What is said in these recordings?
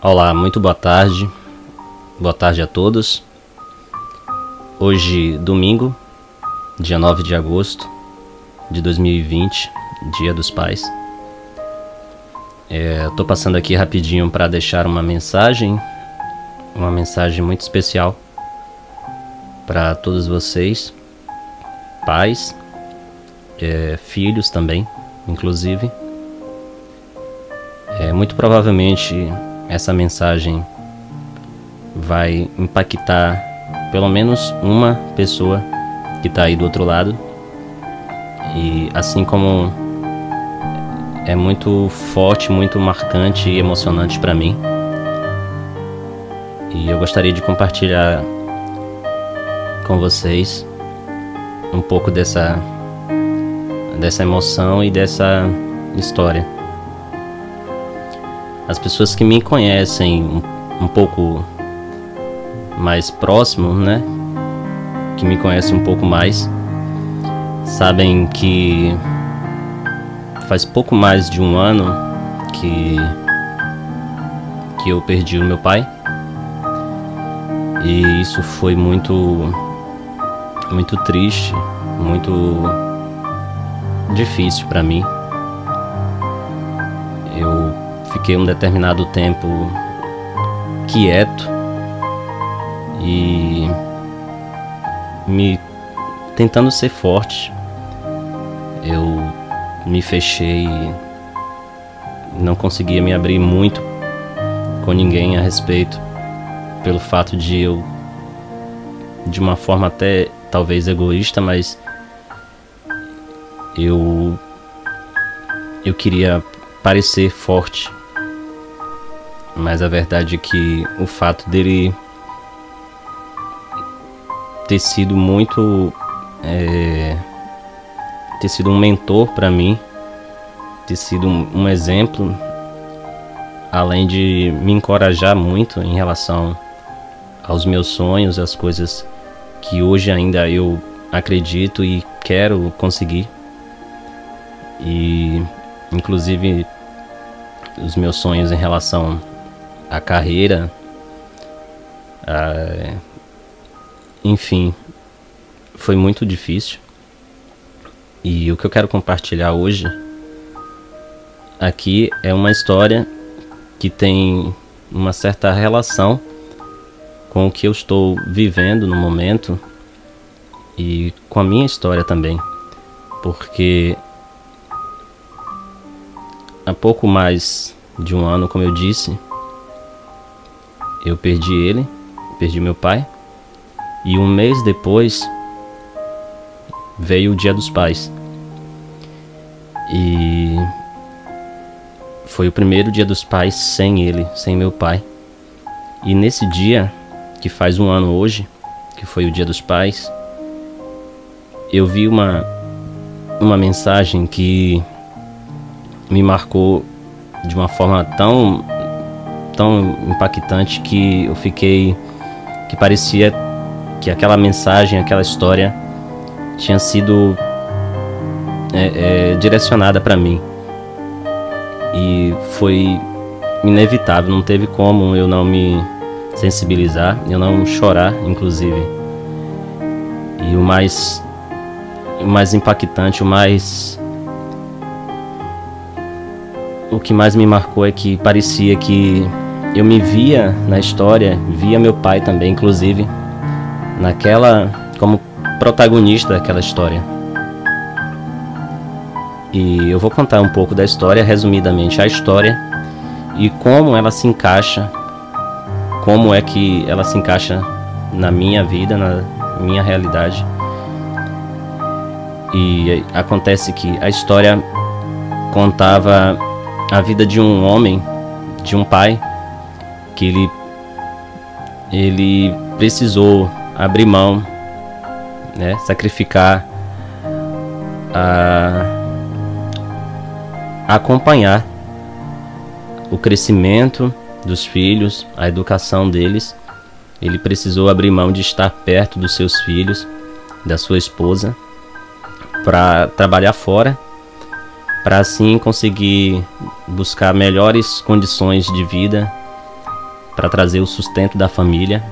Olá, muito boa tarde a todos. Hoje, domingo, dia 9 de agosto de 2020, Dia dos Pais. Tô passando aqui rapidinho para deixar uma mensagem muito especial para todos vocês, pais, filhos também, inclusive. Muito provavelmente essa mensagem vai impactar pelo menos uma pessoa que está aí do outro lado. E assim como é muito forte, muito marcante e emocionante para mim, e eu gostaria de compartilhar com vocês um pouco dessa emoção e dessa história. As pessoas que me conhecem um pouco mais próximo, né? Que me conhecem um pouco mais, sabem que faz pouco mais de um ano que eu perdi o meu pai. E isso foi muito triste, muito difícil para mim. Eu fiquei um determinado tempo quieto e tentando ser forte. Eu me fechei e não conseguia me abrir muito com ninguém a respeito, pelo fato de eu, de uma forma até talvez egoísta, mas eu queria parecer forte. Mas a verdade é que o fato dele ter sido ter sido um mentor para mim, ter sido um exemplo, além de me encorajar muito em relação aos meus sonhos, as coisas que hoje ainda eu acredito e quero conseguir. E inclusive os meus sonhos em relação à carreira, enfim, foi muito difícil. E o que eu quero compartilhar hoje aqui é uma história que tem uma certa relação com o que eu estou vivendo no momento e com a minha história também, porque há pouco mais de um ano, como eu disse, eu perdi meu pai, e um mês depois veio o Dia dos Pais. E foi o primeiro Dia dos Pais sem ele, sem meu pai. E nesse dia, que faz um ano hoje, que foi o Dia dos Pais, eu vi uma mensagem que me marcou de uma forma tão impactante que eu fiquei, que parecia que aquela mensagem, aquela história tinha sido direcionada para mim. E foi inevitável, não teve como eu não me sensibilizar, eu não chorar, inclusive. E o mais impactante, o que mais me marcou é que parecia que eu me via na história, via meu pai também, inclusive, como protagonista daquela história. E eu vou contar um pouco da história, resumidamente a história, e como ela se encaixa, como é que ela se encaixa na minha vida, na minha realidade. E acontece que a história contava a vida de um homem, de um pai, que ele precisou abrir mão, né, sacrificar, acompanhar o crescimento dos filhos, a educação deles. Ele precisou abrir mão de estar perto dos seus filhos, da sua esposa, para trabalhar fora, para assim conseguir buscar melhores condições de vida para trazer o sustento da família.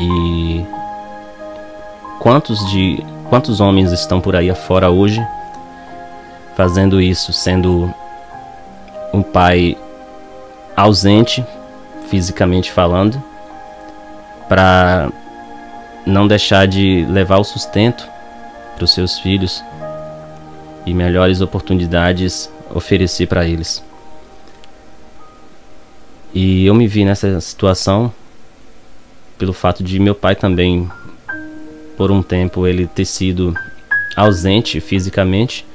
E quantos homens estão por aí afora hoje fazendo isso, sendo um pai ausente, fisicamente falando, para não deixar de levar o sustento para os seus filhos e melhores oportunidades oferecer para eles. E eu me vi nessa situação pelo fato de meu pai também, por um tempo, ele ter sido ausente fisicamente,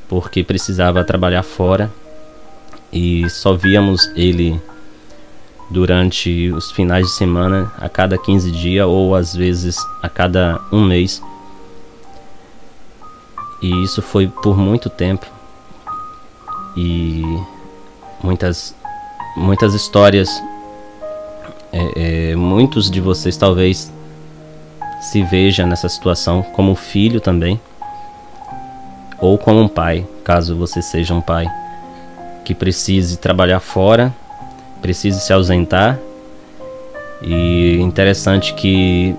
porque precisava trabalhar fora, e só víamos ele durante os finais de semana, a cada 15 dias, ou às vezes a cada um mês. E isso foi por muito tempo. E muitas histórias, muitos de vocês talvez se vejam nessa situação como filho também, ou como um pai, caso você seja um pai que precise trabalhar fora, precise se ausentar. E interessante que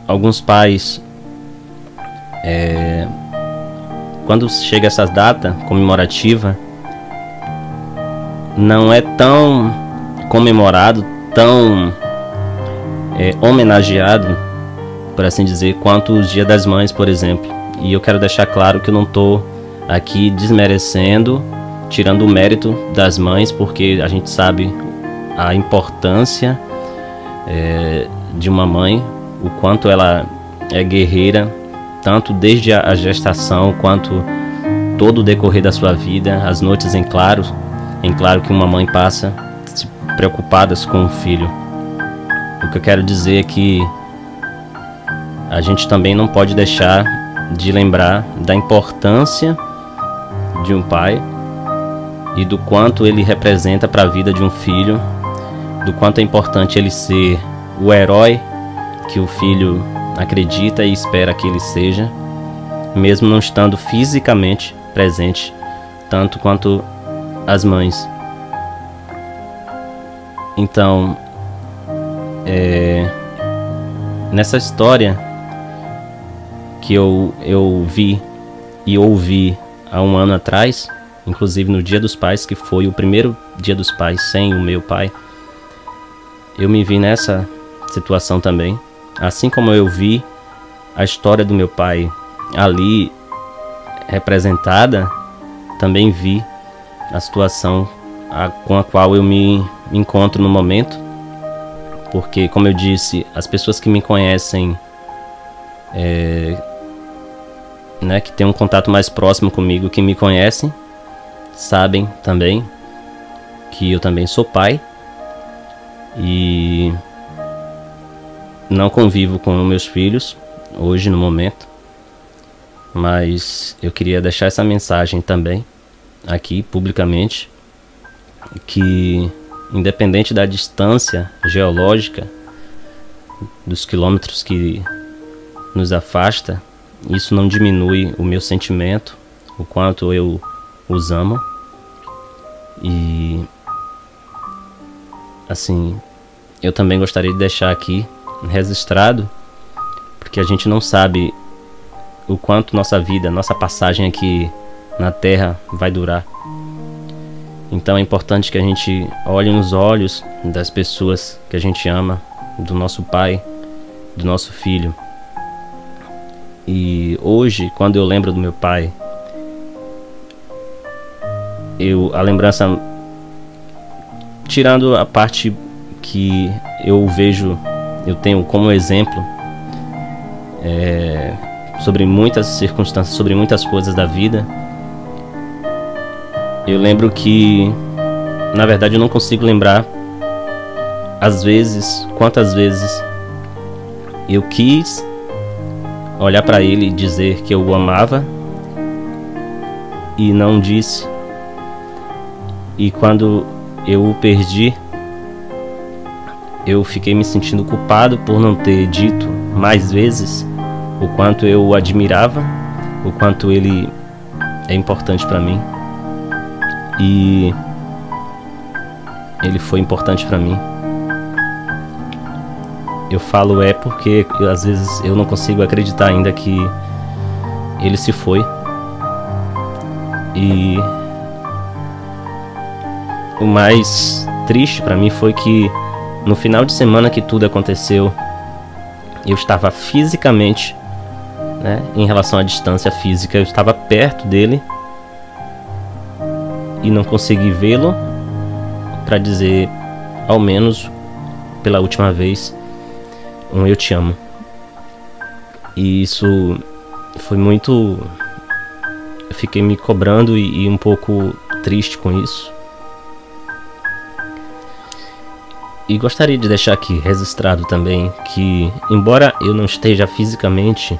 alguns pais, quando chega essa data comemorativa, não é tão comemorado, tão homenageado, por assim dizer, quanto os Dia das Mães, por exemplo. E eu quero deixar claro que eu não estou aqui desmerecendo, tirando o mérito das mães, porque a gente sabe a importância de uma mãe, o quanto ela é guerreira, tanto desde a gestação quanto todo o decorrer da sua vida, as noites em claro que uma mãe passa preocupadas com o filho. O que eu quero dizer é que a gente também não pode deixar de lembrar da importância de um pai e do quanto ele representa para a vida de um filho, do quanto é importante ele ser o herói que o filho acredita e espera que ele seja, mesmo não estando fisicamente presente, tanto quanto as mães. Então, nessa história que eu vi e ouvi há um ano atrás, inclusive no Dia dos Pais, que foi o primeiro Dia dos Pais sem o meu pai, eu me vi nessa situação também. Assim como eu vi a história do meu pai ali representada, também vi a situação com a qual eu me encontro no momento, porque, como eu disse, as pessoas que me conhecem, que têm um contato mais próximo comigo, que me conhecem, sabem também que eu também sou pai e não convivo com meus filhos hoje no momento, mas eu queria deixar essa mensagem também aqui publicamente, que independente da distância geológica, dos quilômetros que nos afasta, isso não diminui o meu sentimento, o quanto eu os amo. E assim, eu também gostaria de deixar aqui registrado, porque a gente não sabe o quanto nossa vida, nossa passagem aqui na Terra vai durar. Então é importante que a gente olhe nos olhos das pessoas que a gente ama, do nosso pai, do nosso filho. E hoje, quando eu lembro do meu pai, a lembrança, tirando a parte que eu vejo, eu tenho como exemplo sobre muitas circunstâncias, sobre muitas coisas da vida, eu lembro que, na verdade, eu não consigo lembrar quantas vezes eu quis olhar para ele e dizer que eu o amava e não disse. E quando eu o perdi, eu fiquei me sentindo culpado por não ter dito mais vezes o quanto eu o admirava, o quanto ele é importante para mim. E ele foi importante para mim. Eu falo porque às vezes eu não consigo acreditar ainda que ele se foi. E o mais triste para mim foi que no final de semana que tudo aconteceu, eu estava fisicamente, né, em relação à distância física, eu estava perto dele e não consegui vê-lo para dizer, ao menos pela última vez, um eu te amo. E isso foi muito... Eu fiquei me cobrando e um pouco triste com isso. E gostaria de deixar aqui registrado também que, embora eu não esteja fisicamente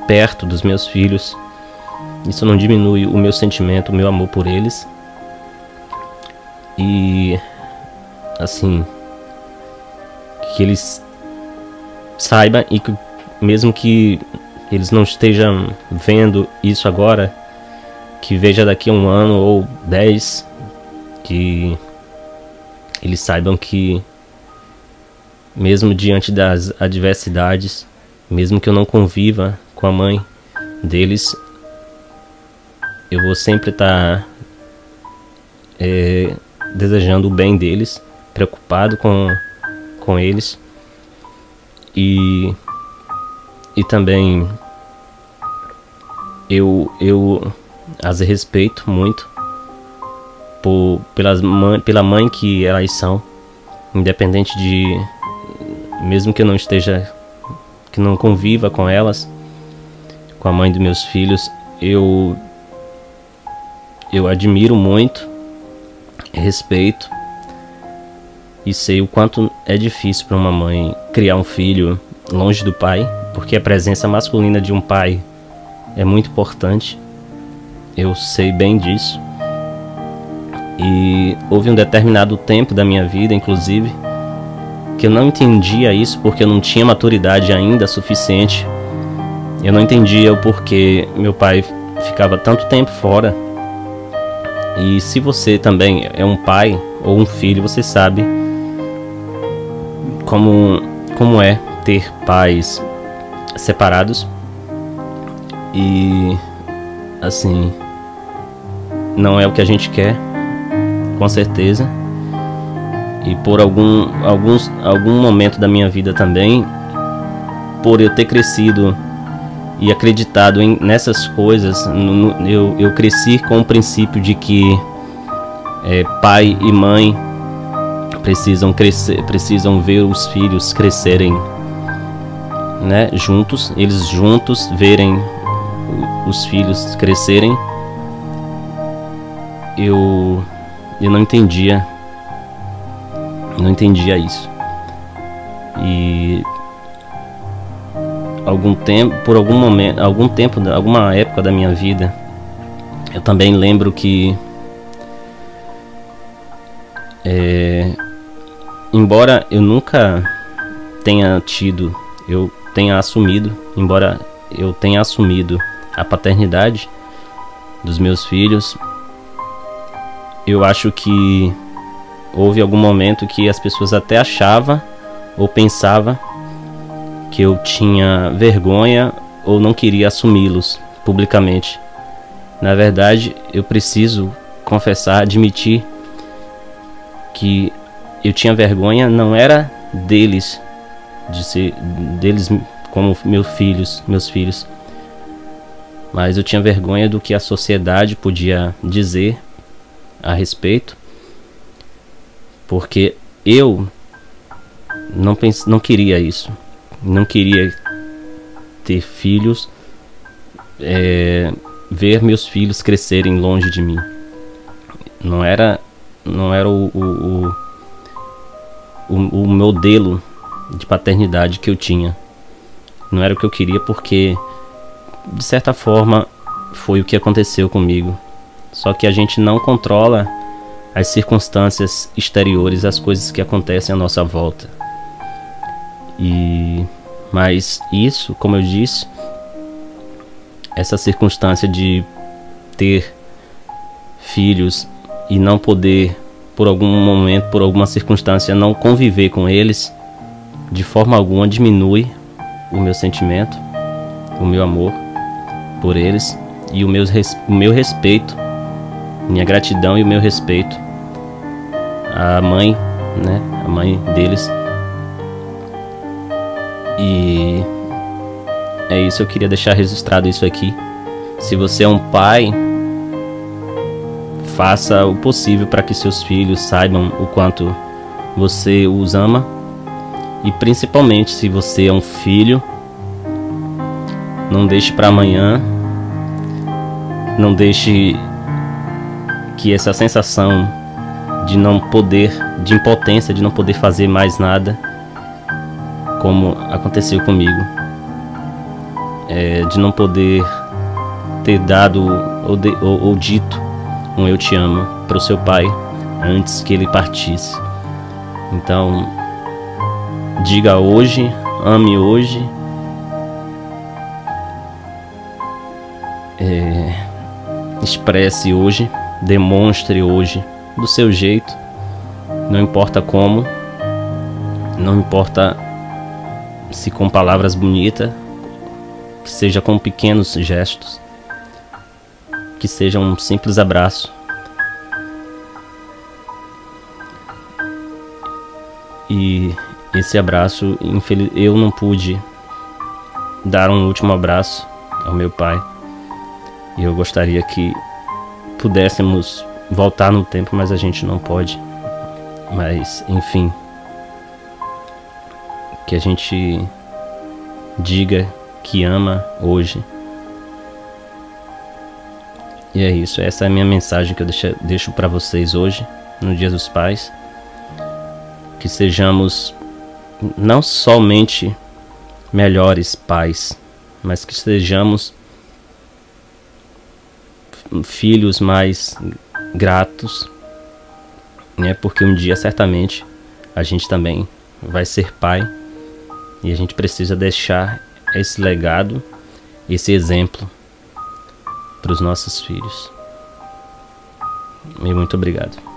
perto dos meus filhos, isso não diminui o meu sentimento, o meu amor por eles. E assim, que eles saibam, e que mesmo que eles não estejam vendo isso agora, que veja daqui a 1 ano ou 10, que eles saibam que mesmo diante das adversidades, mesmo que eu não conviva com a mãe deles, eu vou sempre estar desejando o bem deles, preocupado com eles, e também eu as respeito muito pela mãe que elas são, independente de, mesmo que eu não esteja, que não conviva com elas, com a mãe dos meus filhos, eu admiro muito, respeito e sei o quanto é difícil para uma mãe criar um filho longe do pai, porque a presença masculina de um pai é muito importante. Eu sei bem disso. E houve um determinado tempo da minha vida, inclusive, que eu não entendia isso, porque eu não tinha maturidade ainda suficiente. Eu não entendia o porquê meu pai ficava tanto tempo fora. E se você também é um pai ou um filho, você sabe como é ter pais separados. E assim, não é o que a gente quer, com certeza. E por algum momento da minha vida também, por eu ter crescido e acreditado nessas coisas, eu cresci com o princípio de que pai e mãe precisam ver os filhos crescerem, né, juntos, eles juntos verem os filhos crescerem. Eu não entendia isso. E alguma época da minha vida, eu também lembro que embora eu nunca tenha assumido a paternidade dos meus filhos, eu acho que houve algum momento que as pessoas até achavam ou pensavam que eu tinha vergonha ou não queria assumi-los publicamente. Na verdade, eu preciso confessar, admitir que eu tinha vergonha, não era deles, deles como meus filhos, mas eu tinha vergonha do que a sociedade podia dizer a respeito, porque eu não queria isso, não queria ter filhos, ver meus filhos crescerem longe de mim. Não era o modelo de paternidade que eu tinha. Não era o que eu queria, porque de certa forma foi o que aconteceu comigo. Só que a gente não controla as circunstâncias exteriores, as coisas que acontecem à nossa volta. Mas isso, como eu disse, essa circunstância de ter filhos e não poder por algum momento, por alguma circunstância, não conviver com eles, de forma alguma diminui o meu sentimento, o meu amor por eles e o meu respeito, minha gratidão e o meu respeito à mãe, né, a mãe deles. E é isso, eu queria deixar registrado isso aqui. Se você é um pai, faça o possível para que seus filhos saibam o quanto você os ama. E principalmente, se você é um filho, não deixe para amanhã, não deixe que essa sensação de não poder, de impotência, de não poder fazer mais nada, como aconteceu comigo, de não poder ter dado ou dito um eu te amo para o seu pai antes que ele partisse. Então, diga hoje, ame hoje, expresse hoje, demonstre hoje do seu jeito, não importa como, não importa se com palavras bonitas, que seja com pequenos gestos, que seja um simples abraço. E esse abraço, eu não pude dar um último abraço ao meu pai. E eu gostaria que pudéssemos voltar no tempo, mas a gente não pode. Mas, enfim, que a gente diga que ama hoje. E é isso, essa é a minha mensagem que eu deixo para vocês hoje, no Dia dos Pais. Que sejamos não somente melhores pais, mas que sejamos filhos mais gratos, né? Porque um dia certamente a gente também vai ser pai e a gente precisa deixar esse legado, esse exemplo para os nossos filhos. E muito obrigado.